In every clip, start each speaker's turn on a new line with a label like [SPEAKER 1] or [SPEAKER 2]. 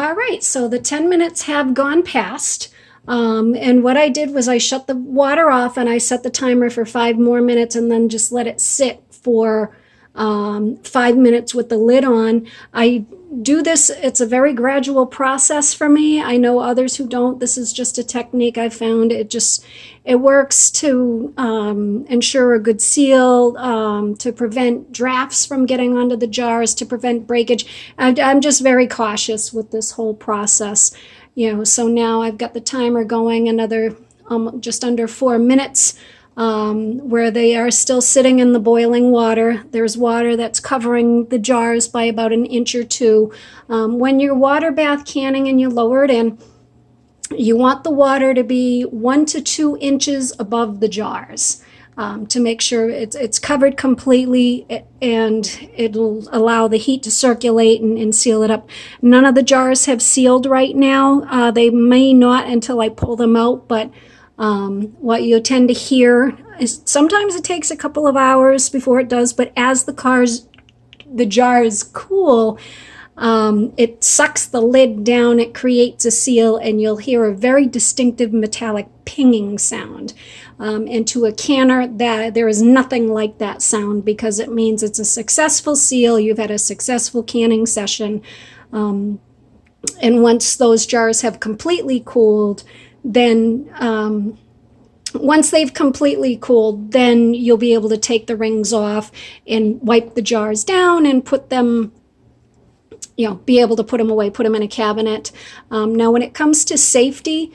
[SPEAKER 1] All right, so the 10 minutes have gone past. And what I did was I shut the water off and I set the timer for 5 more minutes and then just let it sit for 5 minutes with the lid on. I do this, it's a very gradual process for me. I know others who don't. This is just a technique I found. It works to ensure a good seal, to prevent drafts from getting onto the jars, to prevent breakage. I'm just very cautious with this whole process. So now I've got the timer going another just under 4 minutes, where they are still sitting in the boiling water. There's water that's covering the jars by about an inch or two. When you're water bath canning and you lower it in, you want the water to be 1 to 2 inches above the jars, to make sure it's covered completely, and it'll allow the heat to circulate and seal it up. None of the jars have sealed right now. They may not until I pull them out, but what you tend to hear is sometimes it takes a couple of hours before it does, but as the jars cool, it sucks the lid down, it creates a seal, and you'll hear a very distinctive metallic pinging sound. And to a canner, there is nothing like that sound, because it means it's a successful seal. You've had a successful canning session. And once those jars have completely cooled, then once they've completely cooled, then you'll be able to take the rings off and wipe the jars down and put them, be able to put them away, put them in a cabinet. Now, when it comes to safety,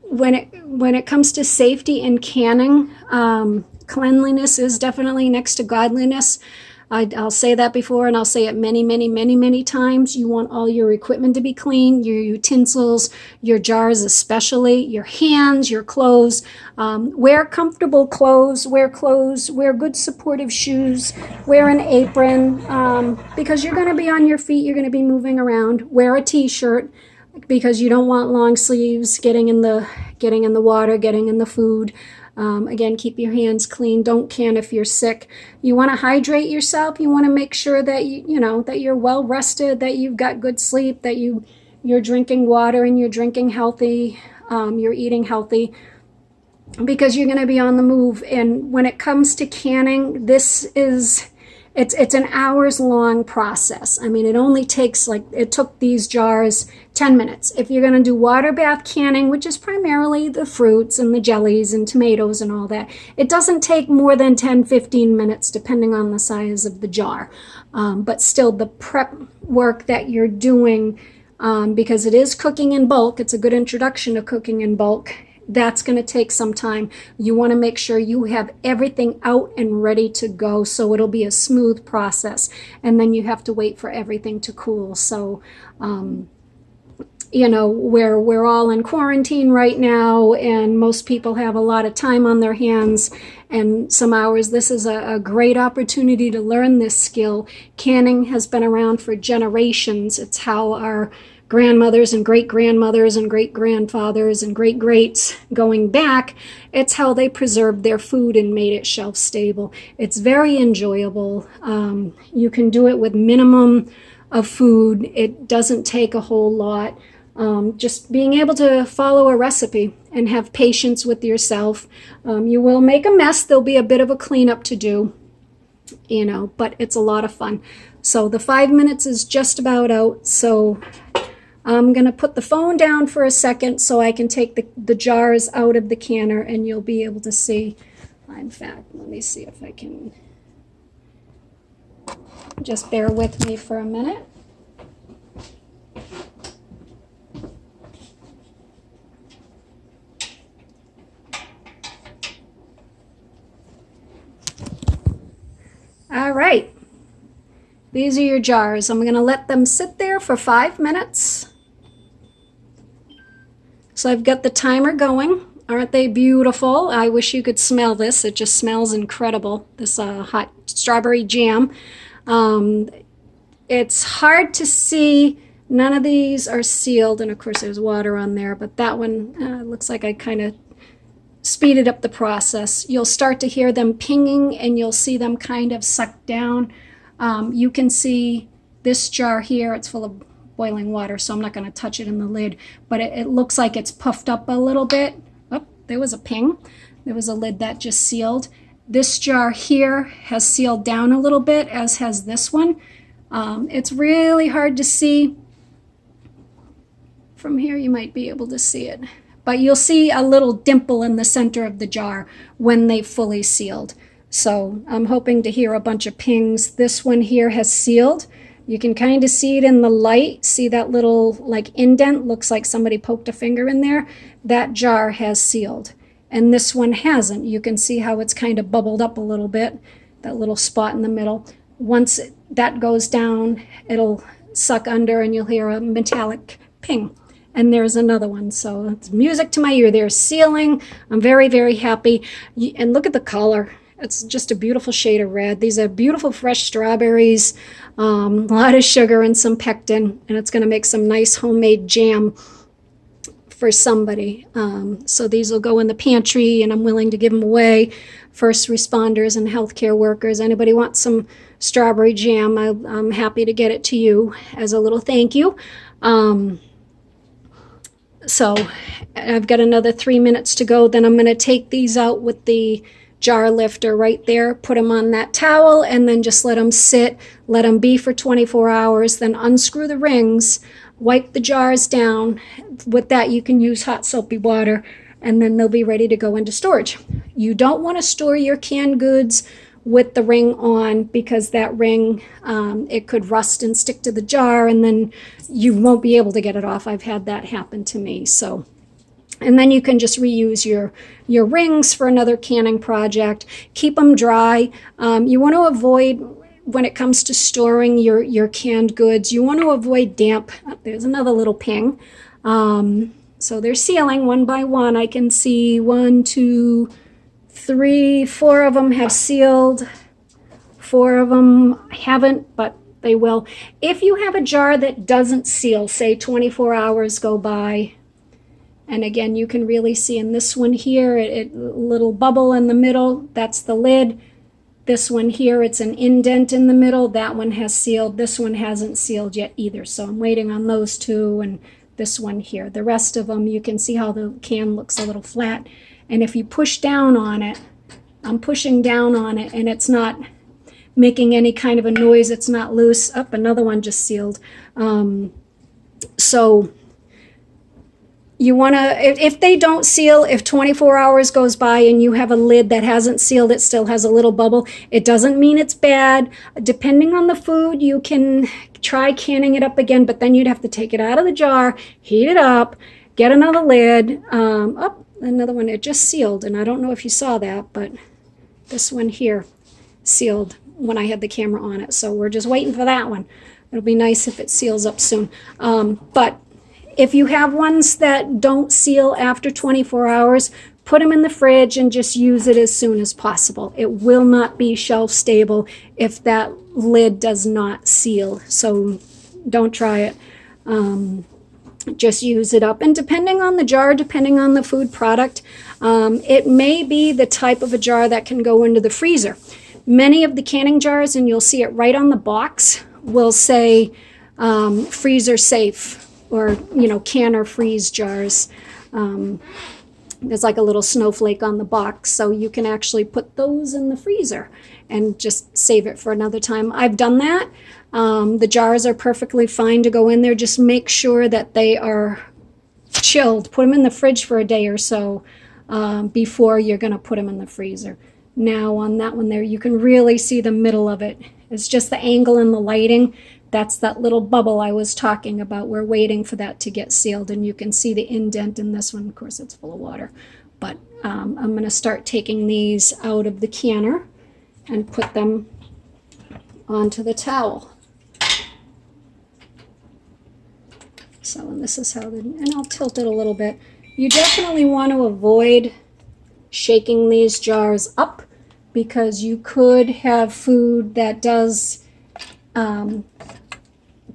[SPEAKER 1] when it comes to safety in canning, cleanliness is definitely next to godliness. I'll say that before, and I'll say it many, many, many, many times. You want all your equipment to be clean, your utensils, your jars especially, your hands, your clothes. Wear comfortable clothes, wear good supportive shoes, wear an apron, because you're going to be on your feet, you're going to be moving around. Wear a t-shirt, because you don't want long sleeves getting in the water, getting in the food. Again, keep your hands clean. Don't can if you're sick. You want to hydrate yourself. You want to make sure that that you're well rested, that you've got good sleep, that you're drinking water and you're drinking healthy, you're eating healthy, because you're going to be on the move. And when it comes to canning, it's an hours long process. I mean, it only takes it took these jars 10 minutes. If you're going to do water bath canning, which is primarily the fruits and the jellies and tomatoes and all that, it doesn't take more than 10-15 minutes depending on the size of the jar. But still, the prep work that you're doing, because it is cooking in bulk, it's a good introduction to cooking in bulk. That's going to take some time. You want to make sure you have everything out and ready to go, so it'll be a smooth process. And then you have to wait for everything to cool. So, we're all in quarantine right now, and most people have a lot of time on their hands and some hours. This is a great opportunity to learn this skill. Canning has been around for generations. It's how our grandmothers and great-grandmothers and great-grandfathers and great-greats going back, it's how they preserved their food and made it shelf stable. It's very enjoyable. You can do it with minimum of food. It doesn't take a whole lot. Just being able to follow a recipe and have patience with yourself. You will make a mess. There'll be a bit of a cleanup to do, but it's a lot of fun. So the 5 minutes is just about out. So I'm going to put the phone down for a second so I can take the jars out of the canner, and you'll be able to see. In fact, let me see if I can. Just bear with me for a minute. All right. These are your jars. I'm going to let them sit there for 5 minutes. So I've got the timer going. Aren't they beautiful? I wish you could smell this. It just smells incredible, this hot strawberry jam. It's hard to see. None of these are sealed, and of course there's water on there, but that one looks like I kind of speeded up the process. You'll start to hear them pinging, and you'll see them kind of suck down. You can see this jar here. It's full of boiling water, so I'm not going to touch it in the lid, but it looks like it's puffed up a little bit. Oh, there was a ping. There was a lid that just sealed. This jar here has sealed down a little bit, as has this one. It's really hard to see. From here you might be able to see it, but you'll see a little dimple in the center of the jar when they fully sealed. So I'm hoping to hear a bunch of pings. This one here has sealed. You can kind of see it in the light. See that little like indent? Looks like somebody poked a finger in there. That jar has sealed. And this one hasn't. You can see how it's kind of bubbled up a little bit, that little spot in the middle. Once that goes down, it'll suck under and you'll hear a metallic ping. And there's another one. So it's music to my ear. They're sealing. I'm very, very happy. And look at the color. It's just a beautiful shade of red. These are beautiful fresh strawberries, a lot of sugar and some pectin, and it's going to make some nice homemade jam for somebody. So these will go in the pantry, and I'm willing to give them away. First responders and healthcare workers. Anybody wants some strawberry jam, I'm happy to get it to you as a little thank you. So I've got another 3 minutes to go. Then I'm going to take these out with the jar lifter right there, put them on that towel, and then just let them sit, let them be for 24 hours, then unscrew the rings, wipe the jars down. With that, you can use hot soapy water, and then they'll be ready to go into storage. You don't want to store your canned goods with the ring on, because that ring, it could rust and stick to the jar, and then you won't be able to get it off. I've had that happen to me. So, and then you can just reuse your rings for another canning project. Keep them dry. You want to avoid, when it comes to storing your canned goods, you want to avoid damp. Oh, there's another little ping. So they're sealing one by one. I can see 1, 2, 3, 4 of them have sealed. 4 of them haven't, but they will. If you have a jar that doesn't seal, say 24 hours go by, and again, you can really see in this one here, it little bubble in the middle, that's the lid. This one here, it's an indent in the middle. That one has sealed. This one hasn't sealed yet either. So I'm waiting on those two and this one here. The rest of them, you can see how the can looks a little flat. And if you push down on it, I'm pushing down on it, and it's not making any kind of a noise. It's not loose. Up, another one just sealed. So you want to, if they don't seal, if 24 hours goes by and you have a lid that hasn't sealed, it still has a little bubble, it doesn't mean it's bad. Depending on the food, you can try canning it up again, but then you'd have to take it out of the jar, heat it up, get another lid. Oh, another one, it just sealed, and I don't know if you saw that, but this one here sealed when I had the camera on it. So we're just waiting for that one. It'll be nice if it seals up soon. But if you have ones that don't seal after 24 hours, put them in the fridge and just use it as soon as possible. It will not be shelf stable if that lid does not seal. So don't try it. Just use it up. And depending on the jar, depending on the food product, it may be the type of a jar that can go into the freezer. Many of the canning jars, and you'll see it right on the box, will say freezer safe, or, you know, can or freeze jars. There's like a little snowflake on the box, so you can actually put those in the freezer and just save it for another time. I've done that. The jars are perfectly fine to go in there. Just make sure that they are chilled. Put them in the fridge for a day or so before you're going to put them in the freezer. Now on that one there, you can really see the middle of it. It's just the angle and the lighting. That's that little bubble I was talking about. We're waiting for that to get sealed, and you can see the indent in this one. Of course, it's full of water. But I'm going to start taking these out of the canner and put them onto the towel. So, and this is how, and I'll tilt it a little bit. You definitely want to avoid shaking these jars up, because you could have food that does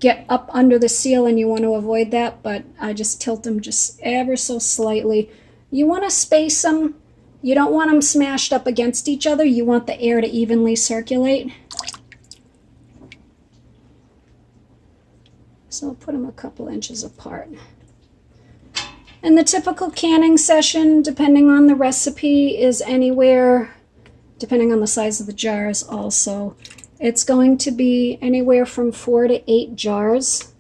[SPEAKER 1] get up under the seal, and you want to avoid that. But I just tilt them just ever so slightly. You want to space them. You don't want them smashed up against each other. You want the air to evenly circulate. So I'll put them a couple inches apart. And the typical canning session, depending on the recipe, is anywhere, depending on the size of the jars also, it's going to be anywhere from 4 to 8 jars.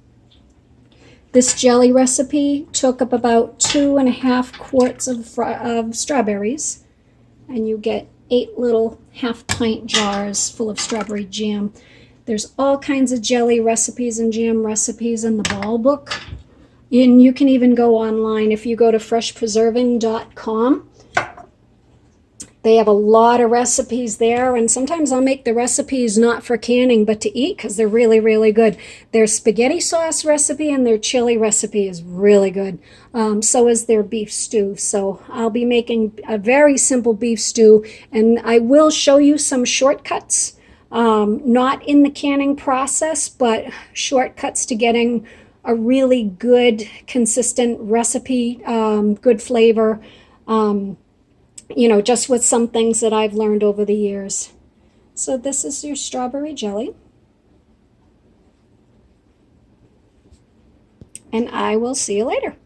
[SPEAKER 1] This jelly recipe took up about 2.5 quarts of strawberries, and you get 8 little half-pint jars full of strawberry jam. There's all kinds of jelly recipes and jam recipes in the Ball Book. And you can even go online. If you go to freshpreserving.com, they have a lot of recipes there, and sometimes I'll make the recipes not for canning but to eat because they're really, really good. Their spaghetti sauce recipe and their chili recipe is really good. So is their beef stew. So I'll be making a very simple beef stew, and I will show you some shortcuts, not in the canning process, but shortcuts to getting a really good, consistent recipe, good flavor, just with some things that I've learned over the years. So this is your strawberry jelly. And I will see you later.